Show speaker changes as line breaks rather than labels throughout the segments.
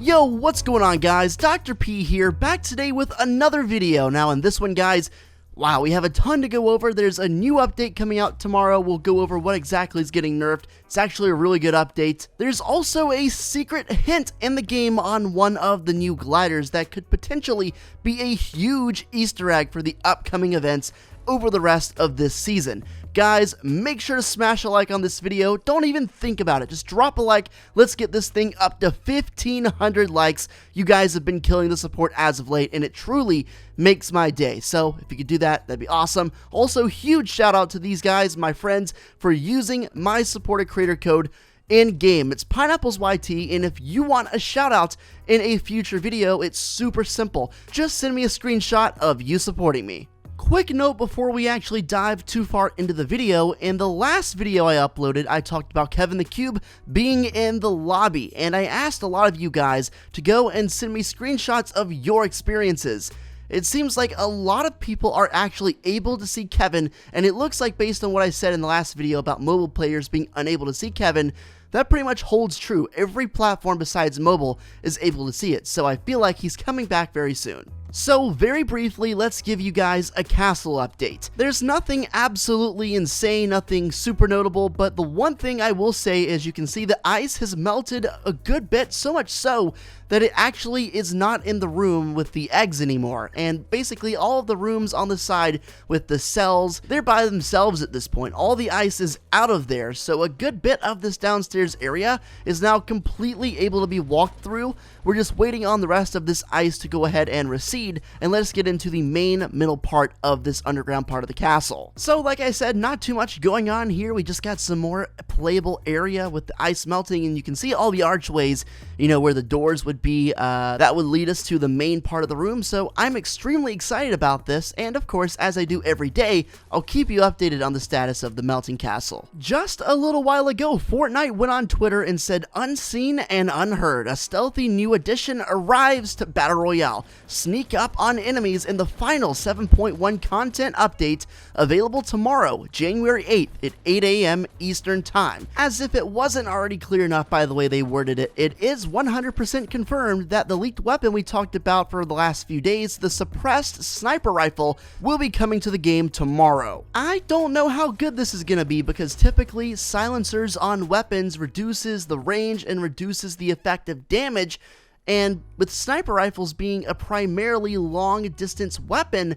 Yo, what's going on guys? Dr. P here, back today with another video. Now in this one guys, wow, we have a ton to go over. There's a new update coming out tomorrow. We'll go over what exactly is getting nerfed. It's actually a really good update. There's also a secret hint in the game on one of the new gliders that could potentially be a huge Easter egg for the upcoming events over the rest of this season. Guys, make sure to smash a like on this video. Don't even think about it. Just drop a like. Let's get this thing up to 1,500 likes. You guys have been killing the support as of late, and it truly makes my day. So if you could do that, that'd be awesome. Also, huge shout out to these guys, my friends, for using my supported creator code in-game. It's Pineapplez YT, and if you want a shout out in a future video, it's super simple. Just send me a screenshot of you supporting me. Quick note before we actually dive too far into the video, in the last video I uploaded, I talked about Kevin the Cube being in the lobby, and I asked a lot of you guys to go and send me screenshots of your experiences. It seems like a lot of people are actually able to see Kevin, and it looks like based on what I said in the last video about mobile players being unable to see Kevin, that pretty much holds true. Every platform besides mobile is able to see it, so I feel like he's coming back very soon. So very briefly, let's give you guys a castle update. There's nothing absolutely insane, nothing super notable, but the one thing I will say is you can see the ice has melted a good bit, so much so that it actually is not in the room with the eggs anymore, and basically all of the rooms on the side with the cells, they're by themselves at this point. All the ice is out of there, so a good bit of this downstairs area is now completely able to be walked through. We're just waiting on the rest of this ice to go ahead and recede, and let us get into the main middle part of this underground part of the castle. So like I said, not too much going on here. We just got some more playable area with the ice melting, and you can see all the archways, you know, where the doors would be, that would lead us to the main part of the room. So I'm extremely excited about this, and of course, as I do every day, I'll keep you updated on the status of the melting castle. Just a little while ago, Fortnite went on Twitter and said, "Unseen and unheard, a stealthy new addition arrives to Battle Royale. Sneak up on enemies in the final 7.1 content update, available tomorrow, January 8th at 8 a.m. Eastern Time." As if it wasn't already clear enough by the way they worded it, it is 100% confirmed that the leaked weapon we talked about for the last few days, the suppressed sniper rifle, will be coming to the game tomorrow. I don't know how good this is going to be, because typically silencers on weapons reduces the range and reduces the effective damage, and with sniper rifles being a primarily long-distance weapon,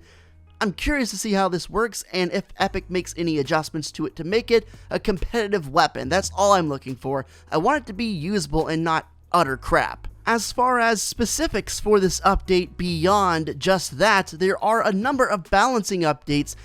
I'm curious to see how this works and if Epic makes any adjustments to it to make it a competitive weapon. That's all I'm looking for. I want it to be usable and not utter crap. As far as specifics for this update beyond just that, there are a number of balancing updates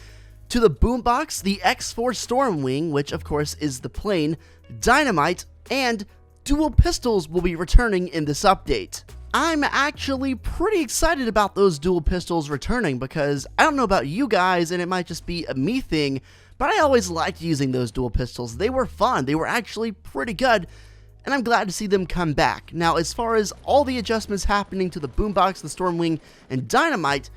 to the Boombox, the X4 Stormwing, which of course is the plane, Dynamite, and dual pistols will be returning in this update. I'm actually pretty excited about those dual pistols returning, because I don't know about you guys, and it might just be a me thing, but I always liked using those dual pistols. They were fun, they were actually pretty good, and I'm glad to see them come back. Now, as far as all the adjustments happening to the Boombox, the Stormwing, and Dynamite,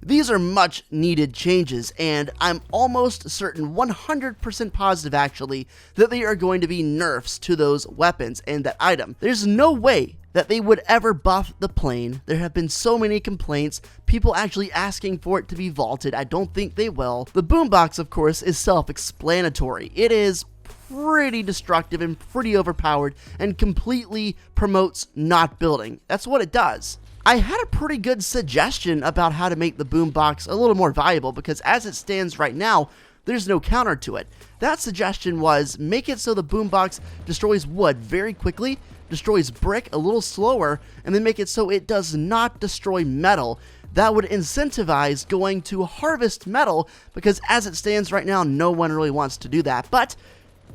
these are much needed changes, and I'm almost certain, 100% positive actually, that they are going to be nerfs to those weapons and that item. There's no way that they would ever buff the plane. There have been so many complaints, people actually asking for it to be vaulted. I don't think they will. The Boombox, of course, is self-explanatory. It is pretty destructive and pretty overpowered and completely promotes not building. That's what it does. I had a pretty good suggestion about how to make the Boombox a little more valuable, because as it stands right now, there's no counter to it. That suggestion was, make it so the Boombox destroys wood very quickly, destroys brick a little slower, and then make it so it does not destroy metal. That would incentivize going to harvest metal, because as it stands right now, no one really wants to do that. But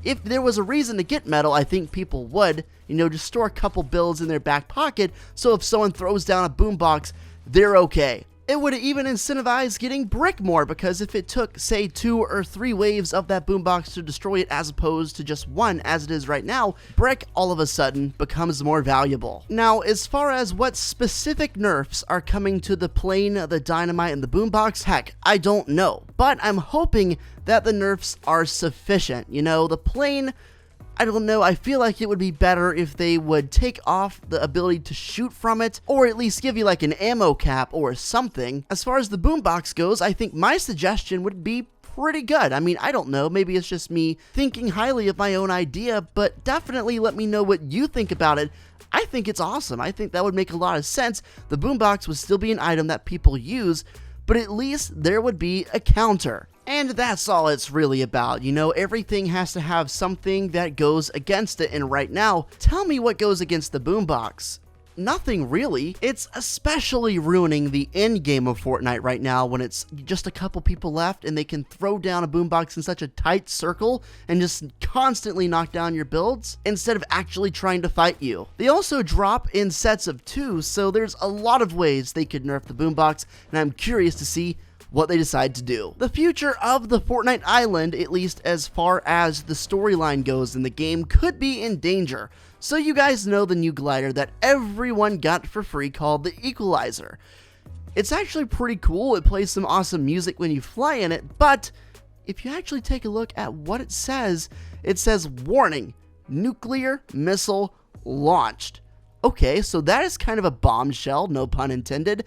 if there was a reason to get metal, I think people would, you know, just store a couple builds in their back pocket, so if someone throws down a Boombox, they're okay. It would even incentivize getting brick more, because if it took, say, 2 or 3 waves of that Boombox to destroy it as opposed to just 1 as it is right now, brick all of a sudden becomes more valuable. Now, as far as what specific nerfs are coming to the plane, the Dynamite, and the Boombox, heck, I don't know. But I'm hoping that the nerfs are sufficient. You know, the plane, I don't know, I feel like it would be better if they would take off the ability to shoot from it, or at least give you like an ammo cap or something. As far as the boombox goes, I think my suggestion would be pretty good. I mean, I don't know, maybe it's just me thinking highly of my own idea, but definitely let me know what you think about it. I think it's awesome. I think that would make a lot of sense. The boombox would still be an item that people use, but at least there would be a counter. And that's all it's really about. You know, everything has to have something that goes against it, and right now, tell me what goes against the boombox. Nothing really. It's especially ruining the end game of Fortnite right now when it's just a couple people left and they can throw down a boombox in such a tight circle and just constantly knock down your builds instead of actually trying to fight you. They also drop in sets of 2, so there's a lot of ways they could nerf the boombox, and I'm curious to see what they decide to do. The future of the Fortnite island, at least as far as the storyline goes in the game, could be in danger. So you guys know the new glider that everyone got for free called the Equalizer. It's actually pretty cool. It plays some awesome music when you fly in it, but if you actually take a look at what it says warning, nuclear missile launched. Okay, so that is kind of a bombshell, no pun intended.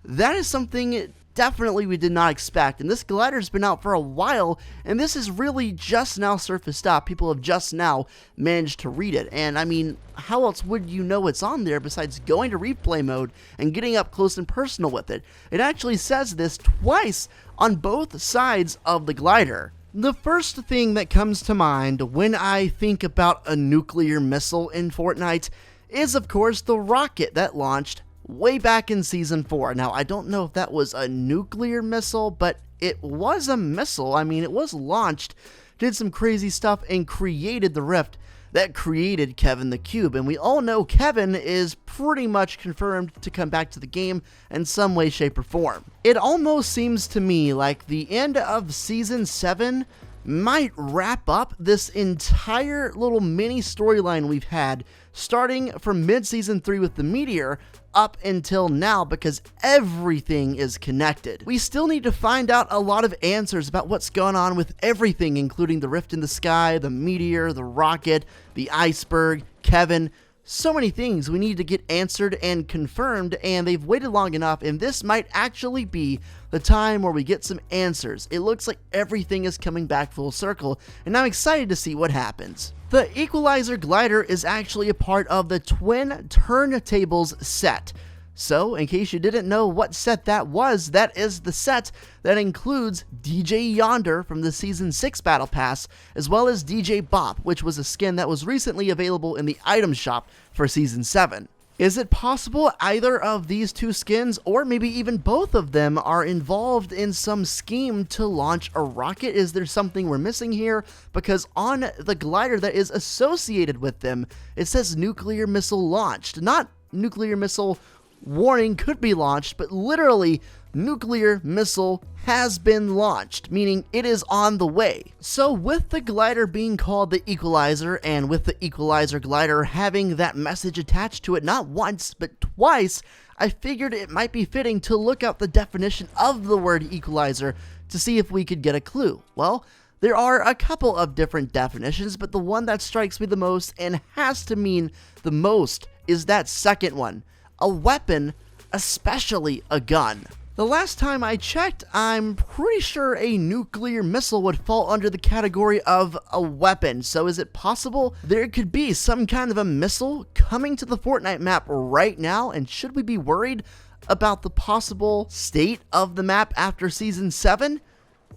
That is something definitely we did not expect, and this glider's been out for a while, and this is really just now surfaced up. People have just now managed to read it, and I mean, how else would you know it's on there besides going to replay mode and getting up close and personal with it? It actually says this twice on both sides of the glider. The first thing that comes to mind when I think about a nuclear missile in Fortnite is, of course, the rocket that launched way back in Season 4. Now, I don't know if that was a nuclear missile, but it was a missile. I mean, it was launched, did some crazy stuff, and created the rift that created Kevin the Cube. And we all know Kevin is pretty much confirmed to come back to the game in some way, shape, or form. It almost seems to me like the end of Season 7 might wrap up this entire little mini storyline we've had, starting from mid-Season 3 with the meteor up until now, because everything is connected. We still need to find out a lot of answers about what's going on with everything, including the rift in the sky, the meteor, the rocket, the iceberg, Kevin. So many things we need to get answered and confirmed, and they've waited long enough, and this might actually be the time where we get some answers. It looks like everything is coming back full circle, and I'm excited to see what happens. The Equalizer Glider is actually a part of the Twin Turntables set. So, in case you didn't know what set that was, that is the set that includes DJ Yonder from the Season 6 Battle Pass, as well as DJ Bop, which was a skin that was recently available in the item shop for Season 7. Is it possible either of these two skins, or maybe even both of them, are involved in some scheme to launch a rocket? Is there something we're missing here? Because on the glider that is associated with them, it says nuclear missile launched. Not nuclear missile warning could be launched, but literally nuclear missile has been launched, meaning it is on the way. So with the glider being called the Equalizer, and with the Equalizer Glider having that message attached to it not once but twice, I figured it might be fitting to look up the definition of the word equalizer to see if we could get a clue. Well, there are a couple of different definitions, but the one that strikes me the most and has to mean the most is that second one. A weapon, especially a gun. The last time I checked, I'm pretty sure a nuclear missile would fall under the category of a weapon. So is it possible there could be some kind of a missile coming to the Fortnite map right now? And should we be worried about the possible state of the map after Season 7?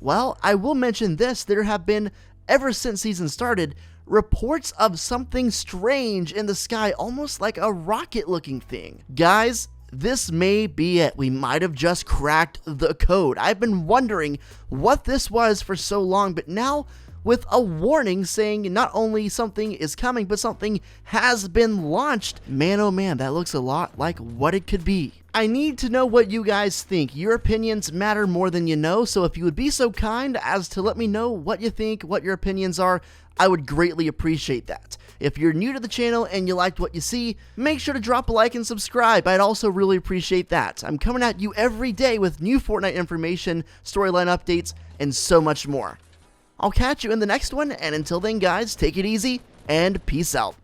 Well, I will mention this. There have been, ever since Season started, reports of something strange in the sky, almost like a rocket-looking thing. Guys, this may be it. We might have just cracked the code. I've been wondering what this was for so long, but now with a warning saying not only something is coming, but something has been launched. Man, oh man, that looks a lot like what it could be. I need to know what you guys think. Your opinions matter more than you know, so if you would be so kind as to let me know what you think, what your opinions are, I would greatly appreciate that. If you're new to the channel and you liked what you see, make sure to drop a like and subscribe. I'd also really appreciate that. I'm coming at you every day with new Fortnite information, storyline updates, and so much more. I'll catch you in the next one, and until then guys, take it easy, and peace out.